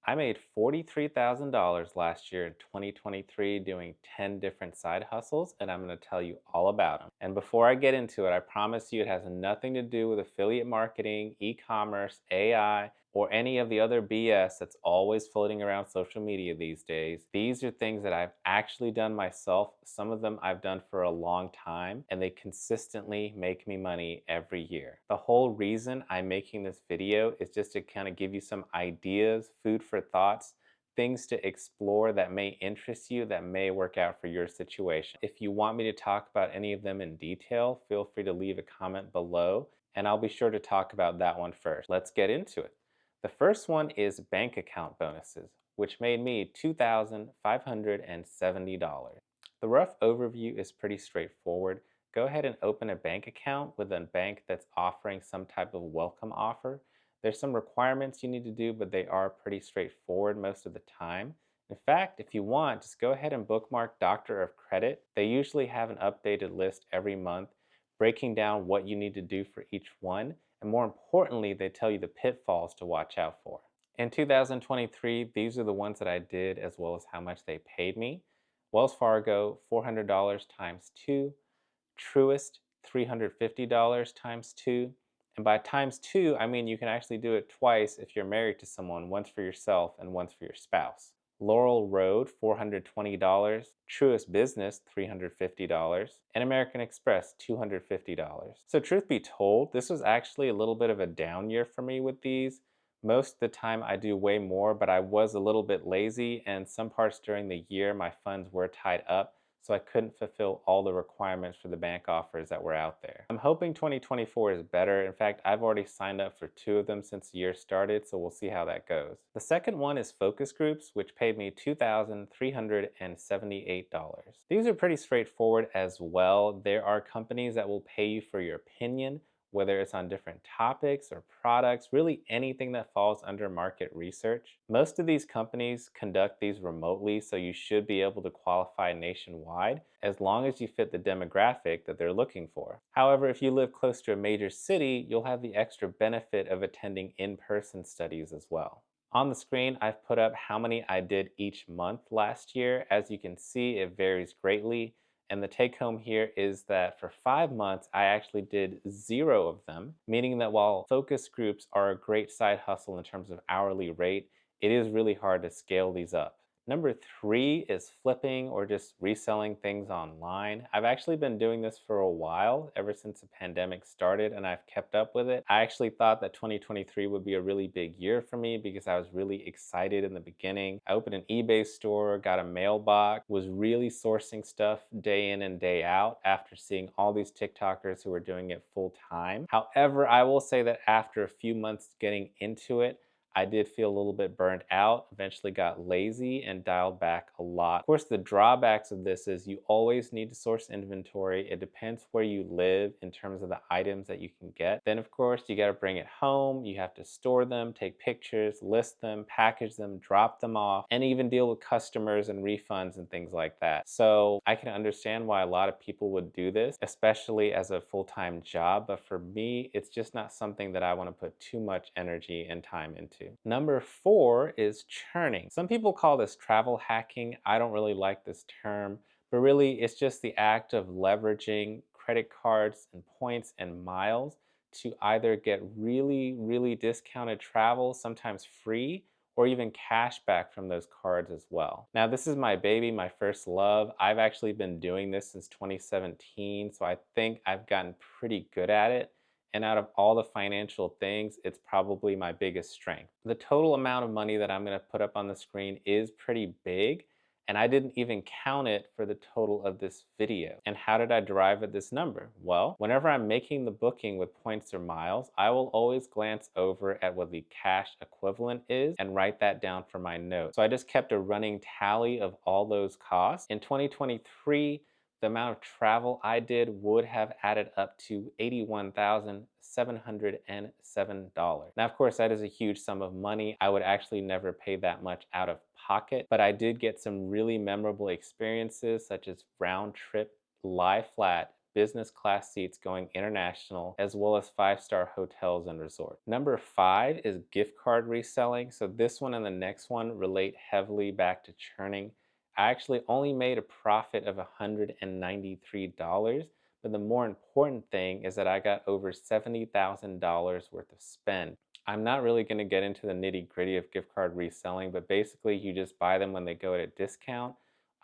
I made $43,000 last year in 2023 doing 10 different side hustles, and I'm going to tell you all about them. And before I get into it, I promise you it has nothing to do with affiliate marketing, e commerce, AI, or any of the other BS that's always floating around social media these days. These are things that I've actually done myself. Some of them I've done for a long time, and they consistently make me money every year. The whole reason I'm making this video is just to kind of give you some ideas, food for thoughts, things to explore that may interest you, that may work out for your situation. If you want me to talk about any of them in detail, feel free to leave a comment below, and I'll be sure to talk about that one first. Let's get into it. The first one is bank account bonuses, which made me $2,570. The rough overview is pretty straightforward. Go ahead and open a bank account with a bank that's offering some type of welcome offer. There's some requirements you need to do, but they are pretty straightforward most of the time. In fact, if you want, just go ahead and bookmark Doctor of Credit. They usually have an updated list every month breaking down what you need to do for each one. And more importantly, they tell you the pitfalls to watch out for. In 2023, these are the ones that I did as well as how much they paid me. Wells Fargo, $400 times 2. Truist, $350 times 2. And by times 2, I mean you can actually do it twice if you're married to someone, once for yourself and once for your spouse. Laurel Road, $420, Truist Business, $350, and American Express, $250. So truth be told, this was actually a little bit of a down year for me with these. Most of the time I do way more, but I was a little bit lazy, and some parts during the year my funds were tied up, so I couldn't fulfill all the requirements for the bank offers that were out there. I'm hoping 2024 is better. In fact, I've already signed up for 2 of them since the year started, so we'll see how that goes. The second one is focus groups, which paid me $2,378. These are pretty straightforward as well. There are companies that will pay you for your opinion, whether it's on different topics or products, really anything that falls under market research. Most of these companies conduct these remotely, so you should be able to qualify nationwide as long as you fit the demographic that they're looking for. However, if you live close to a major city, you'll have the extra benefit of attending in-person studies as well. On the screen, I've put up how many I did each month last year. As you can see, it varies greatly. And the take home here is that for 5 months, I actually did 0 of them, meaning that while focus groups are a great side hustle in terms of hourly rate, it is really hard to scale these up. Number 3 is flipping or just reselling things online. I've actually been doing this for a while, ever since the pandemic started, and I've kept up with it. I actually thought that 2023 would be a really big year for me because I was really excited in the beginning. I opened an eBay store, got a mailbox, was really sourcing stuff day in and day out after seeing all these TikTokers who were doing it full time. However, I will say that after a few months getting into it, I did feel a little bit burnt out, eventually got lazy and dialed back a lot. Of course, the drawbacks of this is you always need to source inventory. It depends where you live in terms of the items that you can get. Then of course, you gotta bring it home, you have to store them, take pictures, list them, package them, drop them off, and even deal with customers and refunds and things like that. So I can understand why a lot of people would do this, especially as a full-time job, but for me, it's just not something that I wanna put too much energy and time into. Number 4 is churning. Some people call this travel hacking. I don't really like this term, but really it's just the act of leveraging credit cards and points and miles to either get really, really discounted travel, sometimes free, or even cash back from those cards as well. Now, this is my baby, my first love. I've actually been doing this since 2017, so I think I've gotten pretty good at it. And out of all the financial things, it's probably my biggest strength. The total amount of money that I'm gonna put up on the screen is pretty big, and I didn't even count it for the total of this video. And how did I derive at this number? Well, whenever I'm making the booking with points or miles, I will always glance over at what the cash equivalent is and write that down for my notes. So I just kept a running tally of all those costs. In 2023, the amount of travel I did would have added up to $81,707. Now, of course, that is a huge sum of money. I would actually never pay that much out of pocket, but I did get some really memorable experiences, such as round trip lie flat business class seats going international, as well as 5-star hotels and resorts. Number 5 is gift card reselling. So this one and the next one relate heavily back to churning. I actually only made a profit of $193, but the more important thing is that I got over $70,000 worth of spend. I'm not really going to get into the nitty gritty of gift card reselling, but basically, you just buy them when they go at a discount.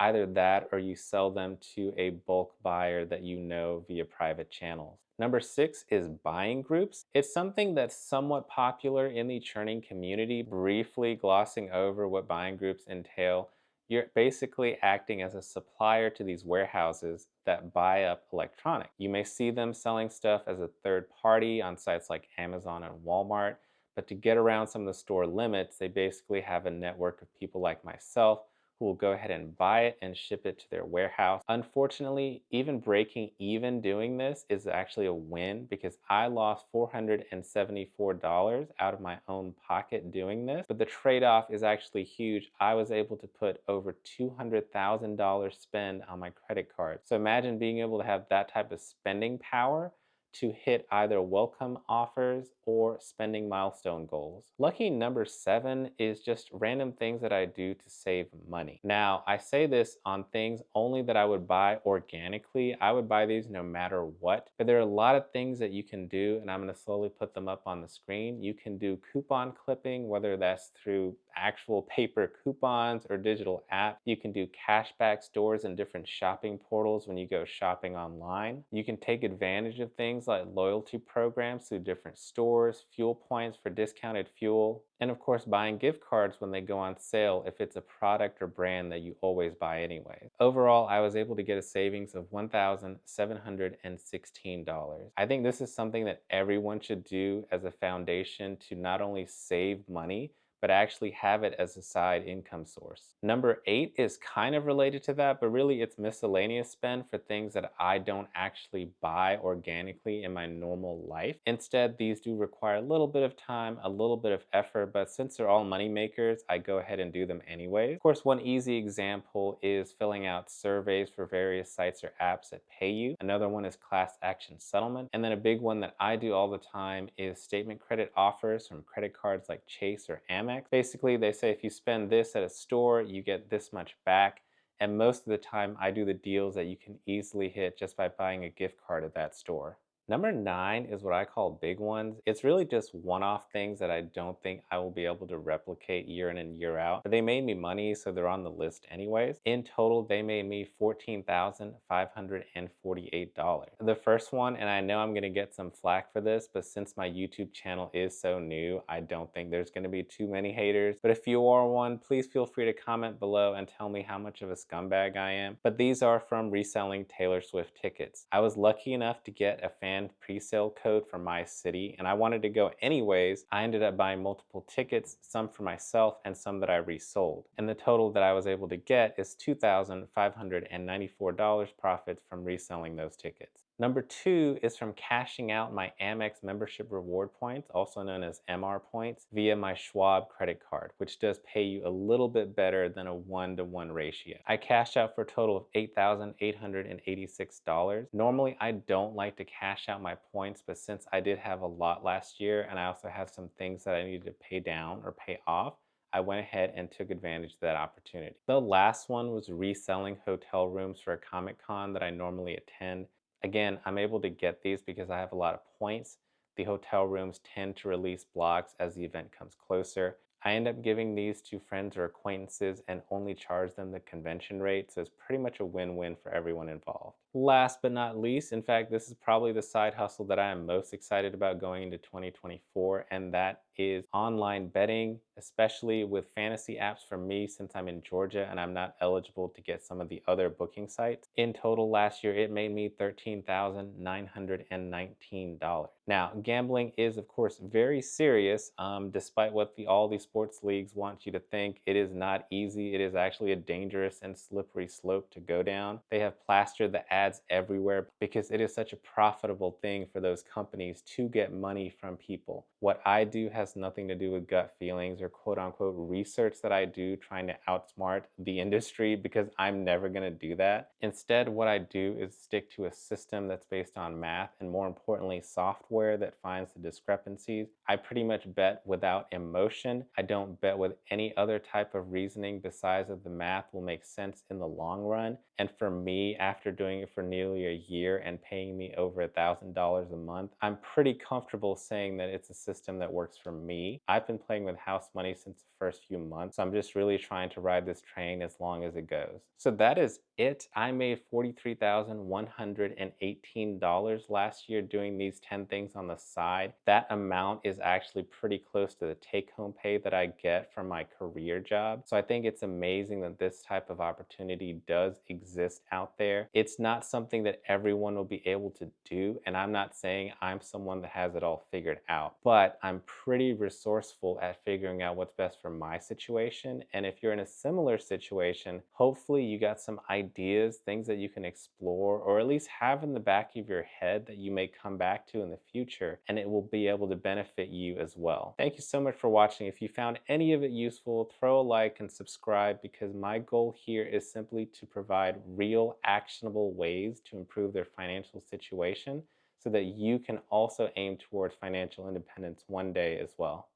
Either that or you sell them to a bulk buyer that you know via private channels. Number 6 is buying groups. It's something that's somewhat popular in the churning community. Briefly glossing over what buying groups entail, you're basically acting as a supplier to these warehouses that buy up electronics. You may see them selling stuff as a third party on sites like Amazon and Walmart, but to get around some of the store limits, they basically have a network of people like myself who will go ahead and buy it and ship it to their warehouse. Unfortunately, even breaking even doing this is actually a win because I lost $474 out of my own pocket doing this. But the trade off is actually huge. I was able to put over $200,000 spend on my credit card. So imagine being able to have that type of spending power to hit either welcome offers or spending milestone goals. Lucky number 7 is just random things that I do to save money. Now, I say this on things only that I would buy organically. I would buy these no matter what, but there are a lot of things that you can do, and I'm going to slowly put them up on the screen. You can do coupon clipping, whether that's through actual paper coupons or digital app. You can do cashback stores and different shopping portals when you go shopping online. You can take advantage of things like loyalty programs through different stores, fuel points for discounted fuel, and of course buying gift cards when they go on sale if it's a product or brand that you always buy anyway. Overall, I was able to get a savings of $1,716. I think this is something that everyone should do as a foundation to not only save money, but actually have it as a side income source. Number 8 is kind of related to that, but really it's miscellaneous spend for things that I don't actually buy organically in my normal life. Instead, these do require a little bit of time, a little bit of effort, but since they're all money makers, I go ahead and do them anyway. Of course, one easy example is filling out surveys for various sites or apps that pay you. Another one is class action settlement. And then a big one that I do all the time is statement credit offers from credit cards like Chase or Amex. Basically, they say if you spend this at a store, you get this much back. And most of the time, I do the deals that you can easily hit just by buying a gift card at that store. Number 9 is what I call big ones. It's really just one-off things that I don't think I will be able to replicate year in and year out. But they made me money, so they're on the list anyways. In total, they made me $14,548. The first one, and I know I'm gonna get some flack for this, but since my YouTube channel is so new, I don't think there's gonna be too many haters. But if you are one, please feel free to comment below and tell me how much of a scumbag I am. But these are from reselling Taylor Swift tickets. I was lucky enough to get a fan pre-sale code for my city, and I wanted to go anyways. I ended up buying multiple tickets, some for myself and some that I resold. And the total that I was able to get is $2,594 profits from reselling those tickets. Number 2 is from cashing out my Amex membership reward points, also known as MR points, via my Schwab credit card, which does pay you a little bit better than a 1-to-1 ratio. I cashed out for a total of $8,886. Normally, I don't like to cash out my points, but since I did have a lot last year and I also have some things that I needed to pay down or pay off, I went ahead and took advantage of that opportunity. The last one was reselling hotel rooms for a Comic-Con that I normally attend. Again, I'm able to get these because I have a lot of points. The hotel rooms tend to release blocks as the event comes closer. I end up giving these to friends or acquaintances and only charge them the convention rate, so it's pretty much a win-win for everyone involved. Last but not least, in fact, this is probably the side hustle that I am most excited about going into 2024, and that is online betting, especially with fantasy apps for me since I'm in Georgia and I'm not eligible to get some of the other booking sites. In total last year, it made me $13,919. Now, gambling is of course very serious, despite what all these sports leagues want you to think. It is not easy. It is actually a dangerous and slippery slope to go down. They have plastered the ads everywhere because it is such a profitable thing for those companies to get money from people. What I do has has nothing to do with gut feelings or quote unquote research that I do trying to outsmart the industry because I'm never going to do that. Instead, what I do is stick to a system that's based on math and more importantly, software that finds the discrepancies. I pretty much bet without emotion. I don't bet with any other type of reasoning besides that the math will make sense in the long run. And for me, after doing it for nearly a year and paying me over $1,000 a month, I'm pretty comfortable saying that it's a system that works for me. I've been playing with house money since the first few months, so I'm just really trying to ride this train as long as it goes. So that is it. I made $43,118 last year doing these 10 things on the side. That amount is actually pretty close to the take home pay that I get from my career job. So I think it's amazing that this type of opportunity does exist out there. It's not something that everyone will be able to do. And I'm not saying I'm someone that has it all figured out, but I'm pretty resourceful at figuring out what's best for my situation. And if you're in a similar situation, hopefully you got some ideas, things that you can explore, or at least have in the back of your head that you may come back to in the future, and it will be able to benefit you as well. Thank you so much for watching. If you found any of it useful, throw a like and subscribe because my goal here is simply to provide real, actionable ways to improve their financial situation so that you can also aim towards financial independence one day as well.